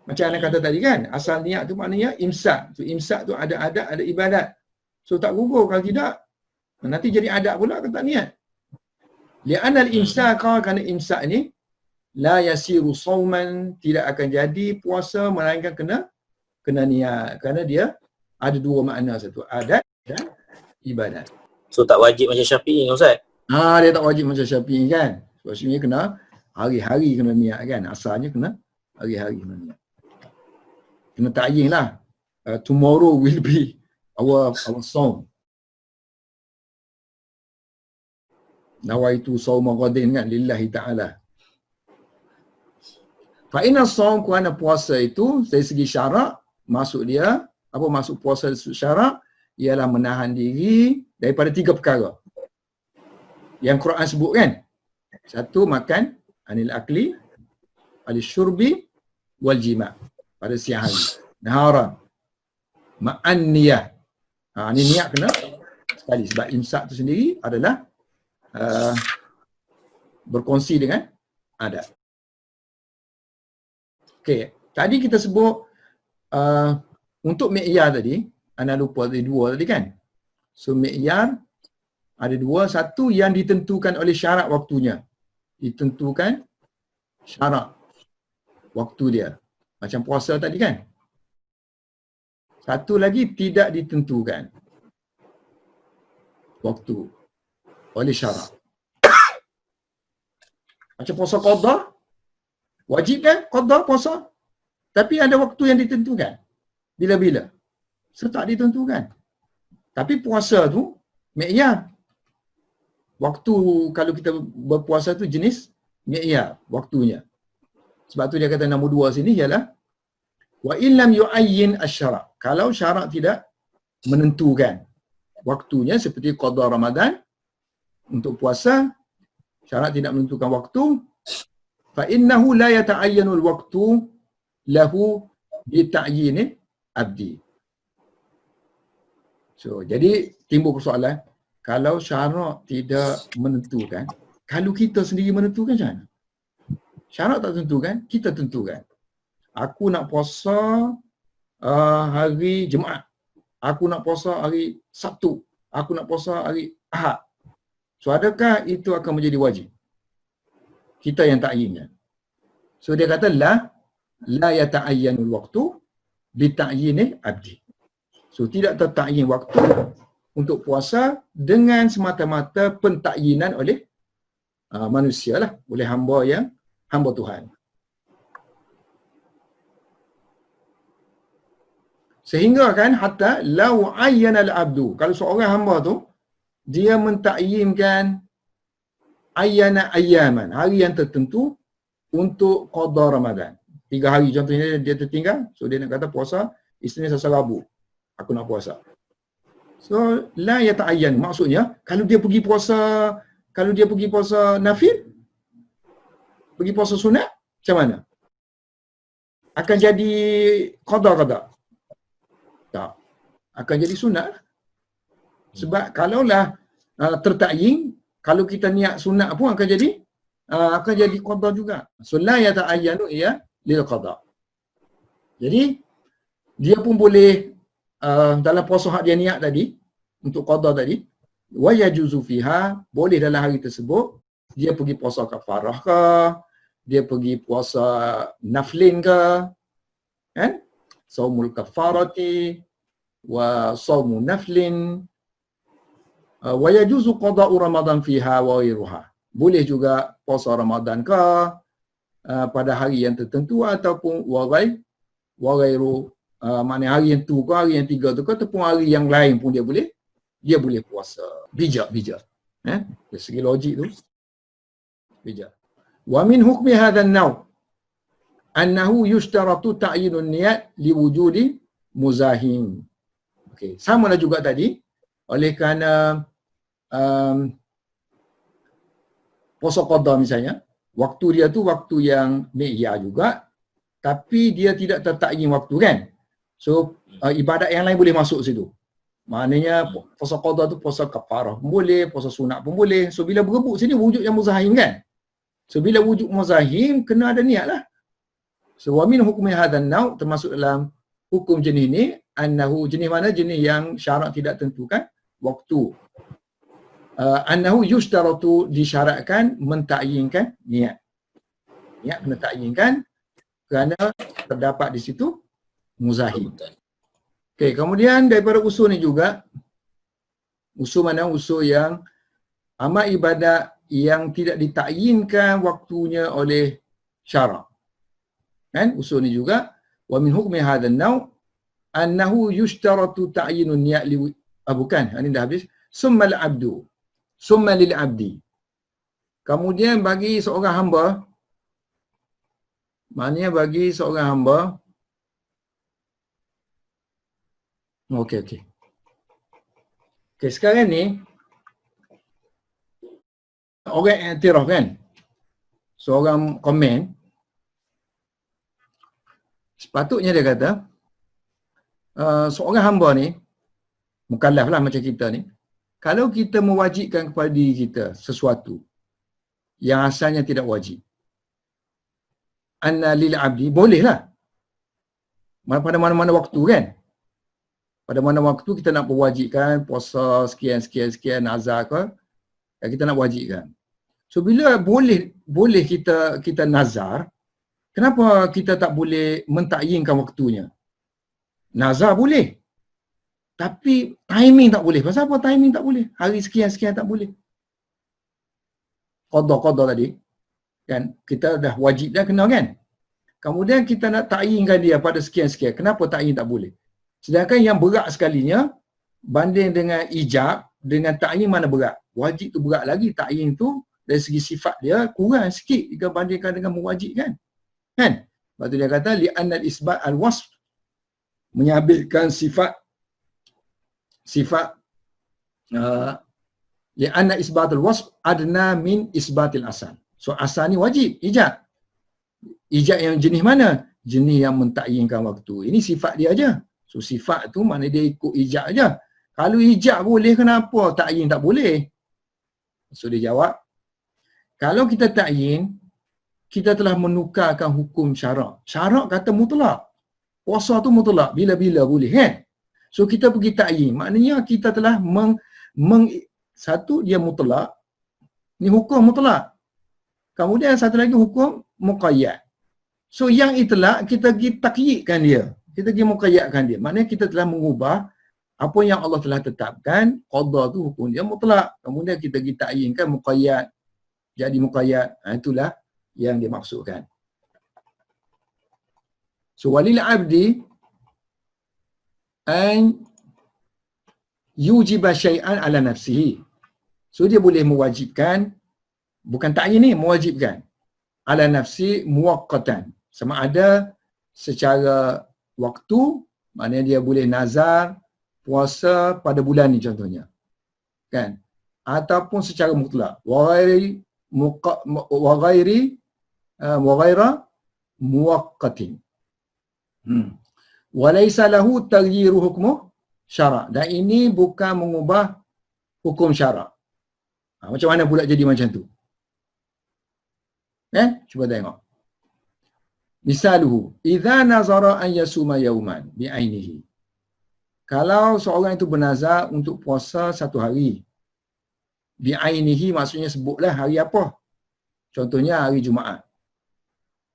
Macam anda kata tadi kan, asal niat tu maknanya imsak. So imsak tu ada adat, ada ibadat. So tak gugur, kalau tidak nanti jadi adat pula kata niat. Li'anal imsaka, kerana imsak ni la yasiru sawman, tidak akan jadi puasa melainkan kena niat. Kerana dia ada 2 makna, satu adat dan ibadat. So tak wajib macam Syafi'i Ustaz? Dia tak wajib macam Syafi'i kan. Sebab Syafi'i kena hari-hari kena niat kan. Asalnya kena hari-hari kena niat. Kena ta'yin lah. Tomorrow will be our song. Nawaitu sawma ghadin kan lillahi ta'ala. Fa'inna sawm, kerana puasa itu dari segi syarak, masuk puasa syarak ialah menahan diri daripada 3 perkara yang Quran sebut kan. Satu, makan, anil akli, anil syurbi, wal jima' pada siang hari. Naharan. Ma'an niyah. Ini niat kena sekali. Sebab imsak tu sendiri adalah berkongsi dengan adat. Okey. Tadi kita sebut untuk mi'yar tadi, anda lupa ada 2 tadi kan. So mi'yar ada 2. Satu yang ditentukan oleh syarat waktunya. Ditentukan syarat waktu dia. Macam puasa tadi kan. Satu lagi tidak ditentukan waktu oleh syarat. Macam puasa qadha, wajib kan qadha puasa? Tapi ada waktu yang ditentukan. Bila-bila? So tak ditentukan. Tapi puasa tu mi'yar. Waktu kalau kita berpuasa tu jenis mi'yar waktunya. Sebab tu dia kata nombor 2 sini ialah wa illam yu'ayyin asy-syara'. Kalau syarak tidak menentukan waktunya seperti qada Ramadan untuk puasa, syarak tidak menentukan waktu, fa innahu la yata'ayyanu al-waqtu lahu bi ta'yin abdi. So jadi timbul persoalan, kalau syarak tidak menentukan, kalau kita sendiri menentukan macam mana? Syarak tak tentukan, kita tentukan. Aku nak puasa hari Jumaat. Aku nak puasa hari Sabtu. Aku nak puasa hari Ahad. So adakah itu akan menjadi wajib? Kita yang ta'yinnya. So dia kata la yata'ayyanul waqtu bi ta'yinil abdi. So tidak tertakyin waktu untuk puasa dengan semata-mata pentakyinan oleh manusia lah, oleh hamba Tuhan. Sehingga kan hatta lau ayyana al-abdu, kalau seorang hamba tu dia mentakyinkan ayyana ayyaman, hari yang tertentu untuk qada Ramadan. 3 hari contohnya dia tertinggal, so dia nak kata puasa Isnin, Selasa, Rabu. aku nak puasa. So la yata'ayyan, maksudnya kalau dia pergi puasa nafil, pergi puasa sunat, macam mana? Akan jadi qada ke tak? Tak. Akan jadi sunat. Sebab kalaulah tertakyin, kalau kita niat sunat pun akan jadi qada juga. So la yata'ayyanu ia lil qada. Jadi dia pun boleh dalam puasa hak dia niat tadi untuk qada tadi, wa yajuzu fiha, boleh dalam hari tersebut dia pergi puasa kafarah ke, dia pergi puasa naflin ke, kan? Saumul kafarati wa saumu naflin, wa yajuzu qada'u Ramadan fiha wa ghairuha. Boleh juga puasa Ramadan ke pada hari yang tertentu ataupun wa ghairu, maknanya hari yang tu ke, hari yang 3 tu ke, ataupun hari yang lain pun dia boleh puasa. Bijak. Dari segi logik tu bijak. Wa min hukmi hadzal naw' annahu yushtaratu ta'yinun niyat liwujudi muzahim. Okey, samalah juga tadi, oleh kerana puasa qada misalnya, waktu dia tu waktu yang mi'yar juga, tapi dia tidak tertakyin waktu, kan? So ibadat yang lain boleh masuk situ. Maknanya puasa qada tu puasa kafarah pun boleh, puasa sunat pun boleh. So bila berebut sini wujud yang muzahim, kan? So bila wujud muzahim, kena ada niat lah. So wa min hukmi hadzal naw', termasuk dalam hukum jenis ni, annahu, jenis mana? Jenis yang syarak tidak tentukan waktu. Annahu yushtaratu, disyaratkan mentakyinkan niat. Niat kena takyinkan kerana terdapat di situ muzahim. Okey, kemudian daripada usul ni juga, usul mana? Usul yang amal ibadat yang tidak ditakyinkan waktunya oleh syarak. Kan? Usul ni juga, wa min hukmi hadzal naw' annahu yushtaratu ta'yinun niyat li, bukan, ini dah habis. Summa al-'abdu, summa lil-'abdi. Kemudian bagi seorang hamba, maknanya bagi seorang hamba, okey, sekarang ni orang iktiraf, kan? Seorang komen, sepatutnya dia kata, seorang hamba ni, mukallaf lah macam kita ni, kalau kita mewajibkan kepada diri kita sesuatu yang asalnya tidak wajib, anna lil abdi, bolehlah pada mana-mana waktu, kan? Pada mana waktu kita nak mewajibkan puasa sekian nazar ke, kita nak wajibkan. So bila boleh kita nazar, kenapa kita tak boleh mentakyinkan waktunya? Nazar boleh, tapi timing tak boleh. Pasal apa timing tak boleh? Hari sekian tak boleh. Qada tadi, kan? Kita dah wajib dah kena, kan? Kemudian kita nak takyinkan dia pada sekian. Kenapa takyin tak boleh? Sedangkan yang berat sekalinya, banding dengan ijab, dengan takyin mana berat? Wajib tu berat lagi, takyin tu dari segi sifat dia kurang sikit jika bandingkan dengan mewajibkan. Kan? Lepas tu dia kata, li'anna al-isbat al-wasf, menyabitkan sifat li'anna isbatul wasf adna min isbatil asal. So asal ni wajib, ijab. Ijab yang jenis mana? Jenis yang mentakyinkan waktu. Ini sifat dia aja. So sifat tu mana dia ikut ijab aja. Kalau ijab boleh, kenapa takyin tak boleh? So dia jawab, kalau kita takyin, kita telah menukarkan hukum syarak. Syarak kata mutlak. Puasa tu mutlak, bila-bila boleh, kan? So kita pergi takyin, maknanya kita telah satu dia mutlak, ni hukum mutlak. Kemudian satu lagi hukum muqayyad. So yang itulah kita pergi takyidkan dia. Kita pergi muqayyadkan dia. Maknanya kita telah mengubah apa yang Allah telah tetapkan, qada tu hukum dia mutlak. Kemudian kita pergi takyinkan muqayyad. Jadi muqayyad. Itulah yang dimaksudkan. So walil abdi an yujiba syai'an ala nafsihi. So dia boleh mewajibkan, bukan takyin ni, mewajibkan ala nafsi muwaqqatan, sama ada secara waktu, maknanya dia boleh nazar puasa pada bulan ni contohnya. Kan? Ataupun secara mutlak. Wa ghaira muwaqqatin. Wa laysa lahu taghyiru hukmu syara'. Dan ini bukan mengubah hukum syarak. Macam mana pula jadi macam tu? Cuba tengok. Misaluhu, idza nazara an yasuma yawman bi'ainihi. Kalau seorang itu bernazar untuk puasa satu hari, bi'ainihi maksudnya sebutlah hari apa. Contohnya hari Jumaat.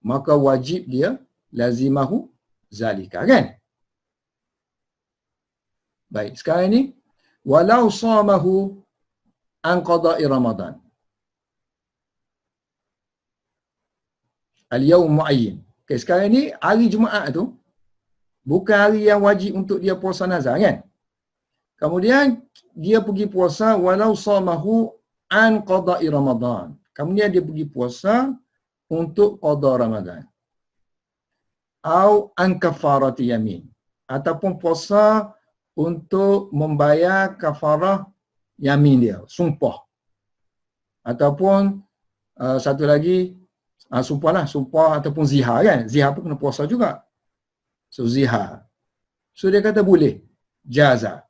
Maka wajib dia lazimahu zalika, kan? Baik, sekarang ni walau shamahu an qada'i Ramadan. Al-yawm mu'ayyin. Okay, sekarang ni hari Jumaat tu bukan hari yang wajib untuk dia puasa nazar, kan? Kemudian dia pergi puasa walau shamahu an qada'i Ramadan. Kemudian dia pergi puasa untuk qada Ramadan. Au an kafarati yamin. Ataupun puasa untuk membayar kafarah yamin dia, sumpah. Ataupun satu lagi, sumpah ataupun zihar, kan? Zihar pun kena puasa juga. So zihar. So dia kata boleh. Jaza.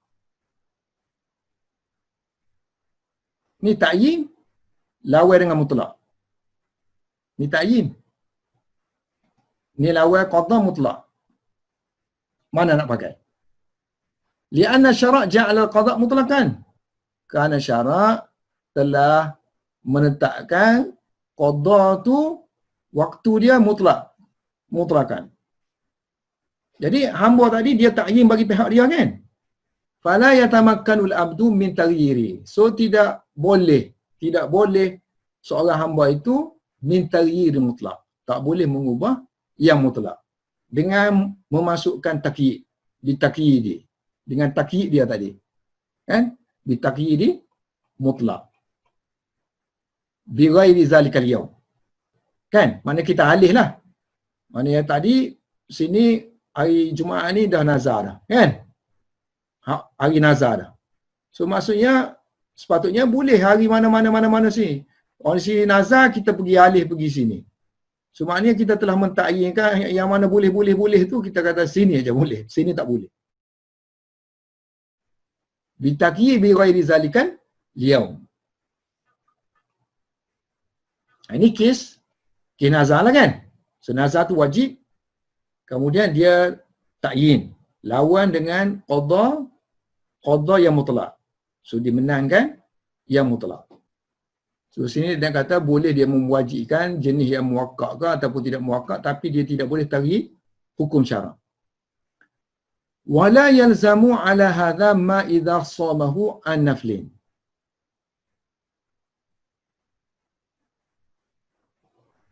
Ni ta'yin lawan dengan mutlak. Ni ta'yin. Ni lawan qada mutlak. Mana nak pakai? Lianna syarak ja'ala al-qada mutlaqan. Kerana syarak telah menetapkan qada tu waktu dia mutlak. Mutlakan. Jadi hamba tadi dia ta'yin bagi pihak dia, kan? Fala yatamakkanul abdu min taghyiri. So tidak boleh seorang hamba itu min taghyiri mutlak. Tak boleh mengubah yang mutlak. Dengan memasukkan takyid. Ditakyidi. Dengan takyid dia tadi. Kan? Ditakyidi mutlak. Bi ghairi zalikal yawm. Kan? Mana kita alih lah. Mana yang tadi sini hari Jumaat ni dah nazar dah. Kan? Hari nazar dah. So maksudnya sepatutnya boleh hari mana-mana sini. Orang sini nazar kita pergi alih pergi sini. So maknanya kita telah mentakyinkan yang mana boleh tu kita kata sini aja boleh. Sini tak boleh. Bitaqyi bi ghairi zalikal yaum. Ini kes nazar lah, kan? So nazar tu wajib. Kemudian dia ta'yin. Lawan dengan qada yang mutlak. So dimenangkan yang mutlak. So sini dia kata boleh dia mewajibkan jenis yang muwakkak ke ataupun tidak muwakkak, tapi dia tidak boleh taghyi hukum syarak. Wala yalzamu ala hadha ma idza shamahu an naflin.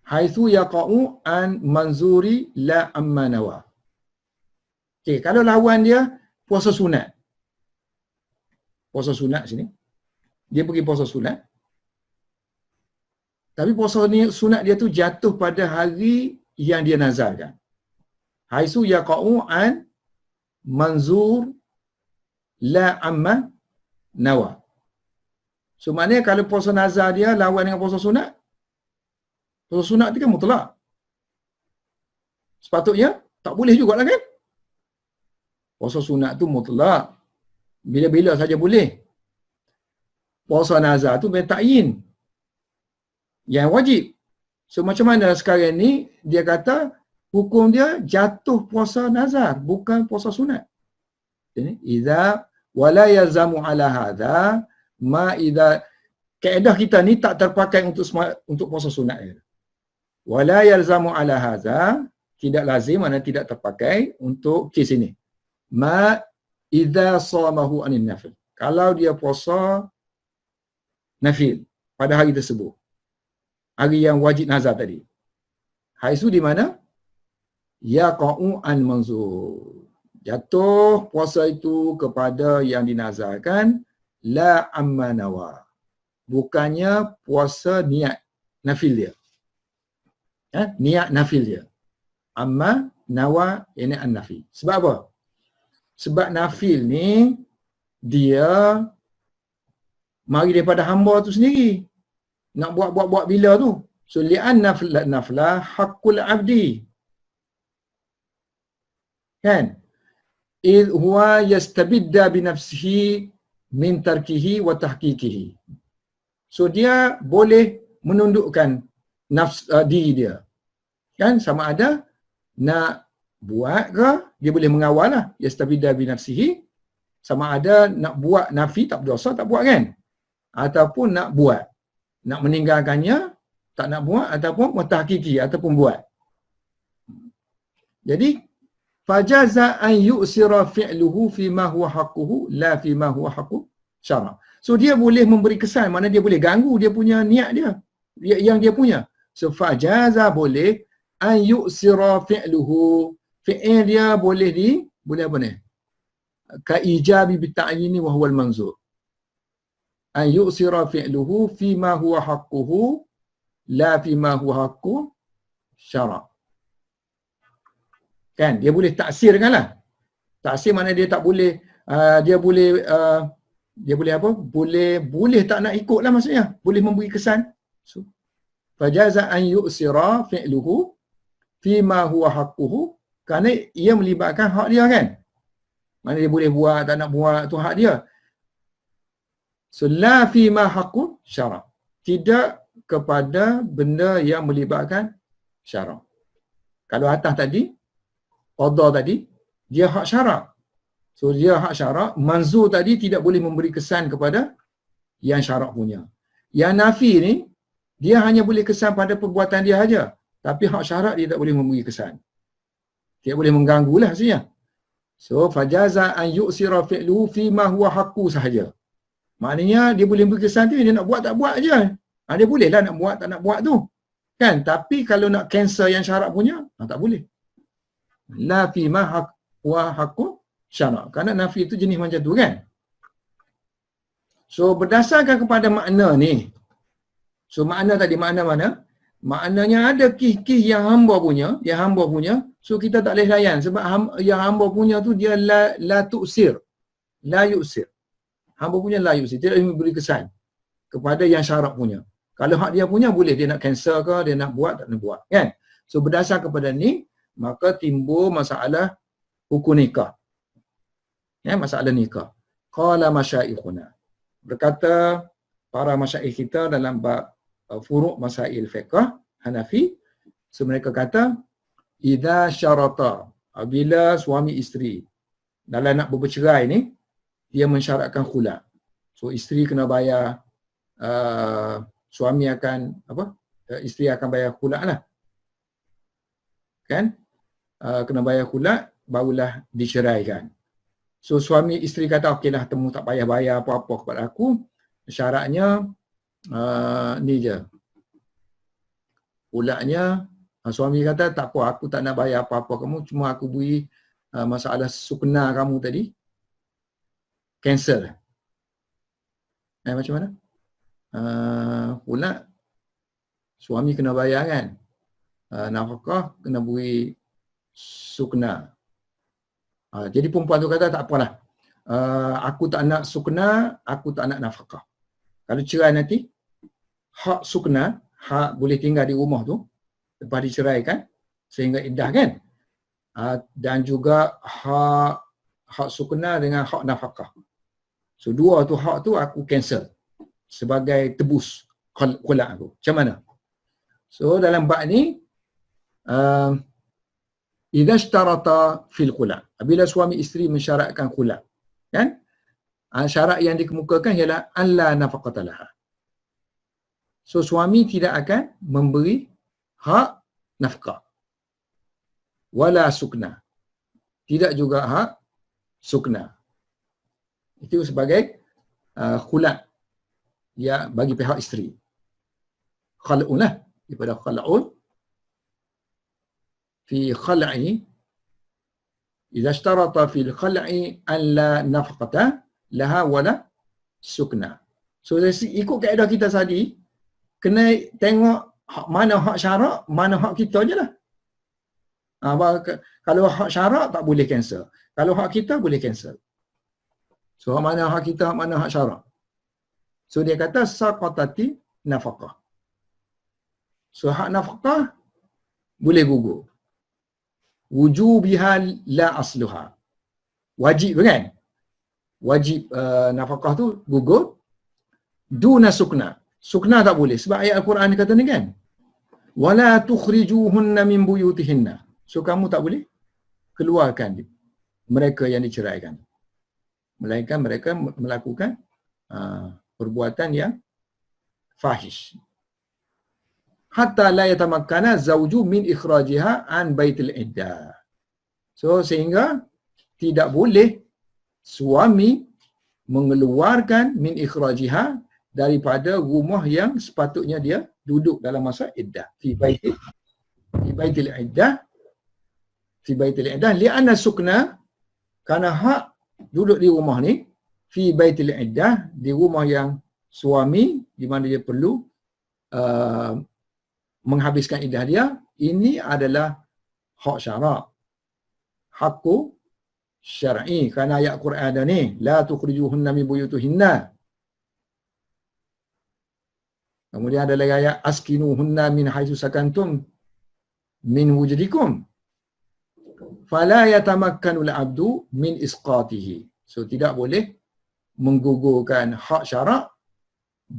Haitsu yaqa'u an manzuri la amma nawa. Okey, kalau lawan dia puasa sunat. Puasa sunat sini. Dia pergi puasa sunat. Tapi puasa ni sunat dia tu jatuh pada hari yang dia nazarkan. Haitsu yaqa'u an manzur la amma nawa. So maknanya kalau puasa nazar dia lawan dengan puasa sunat, puasa sunat tu kan mutlak. Sepatutnya tak boleh jugalah, kan? Puasa sunat tu mutlak. Bila-bila saja boleh. Puasa nazar tu memang ta'yin. Yang wajib. So macam mana sekarang ni dia kata hukum dia jatuh puasa nazar, bukan puasa sunat. Jadi idza wala yazamu ala hadha ma idza, kaedah kita ni tak terpakai untuk puasa sunat. Wala yalzamu ala hadha, tidak lazim, mana tidak terpakai untuk kes ini. Ma idza shamahu anin nafil. Kalau dia puasa nafil pada hari tersebut, hari yang wajib nazar tadi. Haisu di mana? Yaqa'u an manzur. Jatuh puasa itu kepada yang dinazarkan la amma nawa. Bukannya puasa niat nafil dia. Niat nafil dia. Amma nawa ini an-nafi. Sebab apa? Sebab nafil ni dia mari daripada hamba tu sendiri. Nak buat bila tu. So li'an nafla haqqul abdi. Kan? Idh huwa yastabidda binafsihi min tarkihi wa tahqiqihi. So dia boleh menundukkan diri dia. Kan? Sama ada nak buat ke, dia boleh mengawal lah. Yastabidda binafsihi. Sama ada nak buat nafi, tak berdosa, tak buat kan? Ataupun nak buat. Nak meninggalkannya, tak nak buat, ataupun mutahqiqi, ataupun buat. Jadi, fajaza an yu'sira fi'luhu fi ma huwa haqquhu la fi ma huwa haqqu syara. So dia boleh memberi kesan, mana dia boleh ganggu dia punya niat dia yang dia punya. So fajaza boleh an yu'sira fi'luhu, fi'il dia boleh boleh apa ni? Ka ijabi bi ta'yini wa huwa al-manzur. An yu'sira fi'luhu fi ma huwa haqquhu la fi ma huwa haqqu syara. Kan, dia boleh taksirkan lah. Taksir mana dia tak boleh, dia boleh apa? Boleh tak nak ikut lah maksudnya. Boleh memberi kesan. So, fajaza an yu'sira fi'luhu fi ma huwa haqquhu, kerana ia melibatkan hak dia kan. Mana dia boleh buat, tak nak buat, tu hak dia. So, la fi ma haqqu syara. Tidak kepada benda yang melibatkan syara. Kalau atas tadi, qada tadi, dia hak syarak. So dia hak syarak, manzur tadi tidak boleh memberi kesan kepada yang syarak punya. Yang nafi ni, dia hanya boleh kesan pada perbuatan dia saja. Tapi hak syarak dia tak boleh memberi kesan. Tidak boleh mengganggu lah maksudnya. So fajaza an yu'sira fi'luhu fi ma huwa haqqu sahaja. Maknanya dia boleh memberi kesan tu, dia nak buat tak buat aja. Dia boleh lah nak buat tak nak buat tu. Kan? Tapi kalau nak cancel yang syarak punya, tak boleh. La fi ma wa haqqu syara. Kerana nafi itu jenis macam tu kan. So berdasarkan kepada makna ni. So makna tadi makna mana? Maknanya ada kih-kih yang hamba punya, so kita tak boleh layan sebab yang hamba punya tu dia la tu'sir. La yu'sir. Hamba punya la yu'sir, tidak boleh beri kesan kepada yang syarak punya. Kalau hak dia punya boleh, dia nak cancel ke, dia nak buat tak nak buat kan. So berdasar kepada ni, maka timbul masalah hukum nikah. Ya, masalah nikah. Qala masyaikhuna. Berkata para masyaikh kita dalam bab furu' masail fiqh Hanafi, so mereka kata idza syarata, apabila suami isteri dalam nak bercerai ni dia mensyaratkan khula. So isteri kena bayar, suami akan isteri akan bayar khula lah. Kan? Kena bayar khula, barulah diceraikan. So suami isteri kata okeylah, temu tak payah bayar apa-apa kepada aku. Syaratnya ni je. Khulanya suami kata tak apa, aku tak nak bayar apa-apa kamu, cuma aku beri masalah sukna kamu tadi cancel. Macam mana? Khula suami kena bayar kan? Nafkah kena beri sukna. Jadi perempuan tu kata tak apalah, aku tak nak sukna, aku tak nak nafkah. Kalau cerai nanti, hak sukna, hak boleh tinggal di rumah tu lepas diceraikan sehingga iddah kan, dan juga hak sukna dengan hak nafkah. So dua tu hak tu aku cancel sebagai tebus khula aku. Macam mana? So dalam bab ni, idza ishtarata fil khula, bila suami isteri mensyaratkan khula kan, syarat yang dikemukakan ialah alla nafaqata laha. So suami tidak akan memberi hak nafkah wala sukna, tidak juga hak sukna. Itu sebagai khula ya bagi pihak isteri. Khal'un lah, daripada khal'un fi khal'i, idza ishtarata fil khal'i alla nafqata laha wala sukna. So ikut kaedah kita tadi, kena tengok mana hak syarak, mana hak kita je lah. Kalau hak syarak tak boleh cancel. Kalau hak kita boleh cancel. So hak mana hak kita, hak mana hak syarak. So dia kata saqatati nafaqah. So hak nafaqah boleh gugur. Wujubiha la asluha. Wajib kan? Wajib nafaqah tu gugur. Duna sukna. Sukna tak boleh. Sebab ayat Al-Quran kata ni kan. Wala tukhrijuhunna min buyutihinna. So kamu tak boleh keluarkan mereka yang diceraikan. Melainkan mereka melakukan perbuatan yang fahish. Hatta la yatamakkana zawju min ikhrajiha an baitil iddah. So sehingga tidak boleh suami mengeluarkan min ikhrajiha daripada rumah yang sepatutnya dia duduk dalam masa iddah. Fi baitil iddah. Fi baitil iddah li'anna sukna, kerana hak duduk di rumah ni fi baitil iddah, di rumah yang suami di mana dia perlu menghabiskan iddah dia, ini adalah hak syarak. Hakku syar'i, kerana ayat Quran ada ni, la tukhrijuhunna min buyutihinna. Kemudian ada lagi ayat askinuhunna min haitsu sakantum min wujdikum fala yatamakkanu al-'abdu min isqatihi. So tidak boleh menggugurkan hak syarak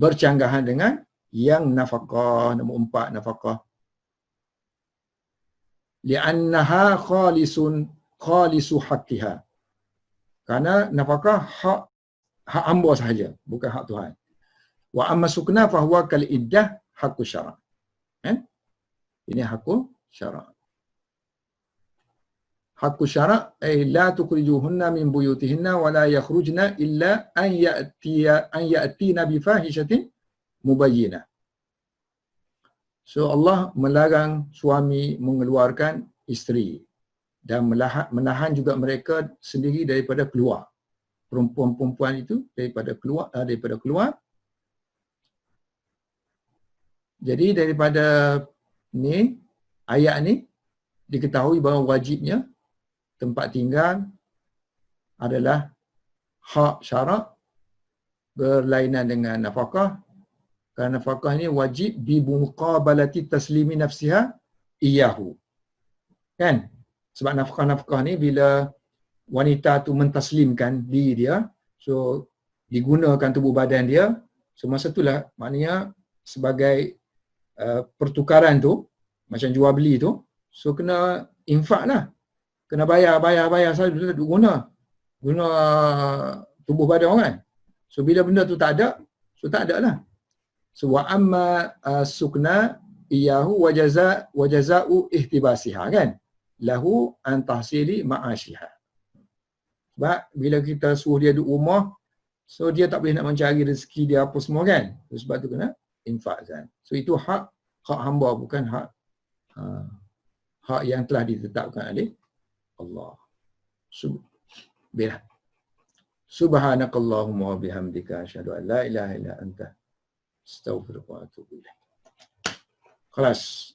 bercanggahan dengan yang nafaqah. Nombor 4 nafaqah. Li'annaha khalisu haqqiha. Kerana nafaqah hak hamba sahaja, bukan hak Tuhan. Wa amma sukna fahuwa kal iddah haqqu syara'. Ini haqqu syara'. Haqqu syara' ay la tukhrijuhunna min buyutihinna wa la yakhrujna illa an ya'tina bi fahishatin mubayyinah. So Allah melarang suami mengeluarkan isteri dan menahan juga mereka sendiri daripada keluar. Perempuan-perempuan itu daripada keluar. Jadi daripada ni ayat ni diketahui bahawa wajibnya tempat tinggal adalah hak syarak berlainan dengan nafkah. Kerana nafkah ni wajib bi muqabalati taslimi nafsiha iyahu. Kan? Sebab nafkah-nafkah ni bila wanita tu mentaslimkan diri dia, so digunakan tubuh badan dia, so masa itulah maknanya sebagai pertukaran tu, macam jual beli tu, so kena infak lah. Kena bayar selalu guna tubuh badan orang. So bila benda tu tak ada, so tak ada lah. So wa amma sukna iyahu wa jaza'u ihtibasiha, kan? Lahu an tahsili ma'asyiha. Sebab bila kita suruh dia duduk rumah, so dia tak boleh nak mencari rezeki dia apa semua, kan? So, sebab tu kena infak, kan? So itu hak hamba, bukan hak yang telah ditetapkan oleh Allah. Subhanakallahumma wa bihamdika asyhadu an la ilaha illa anta astaghfiruka wa atubu ilaik. Kelas.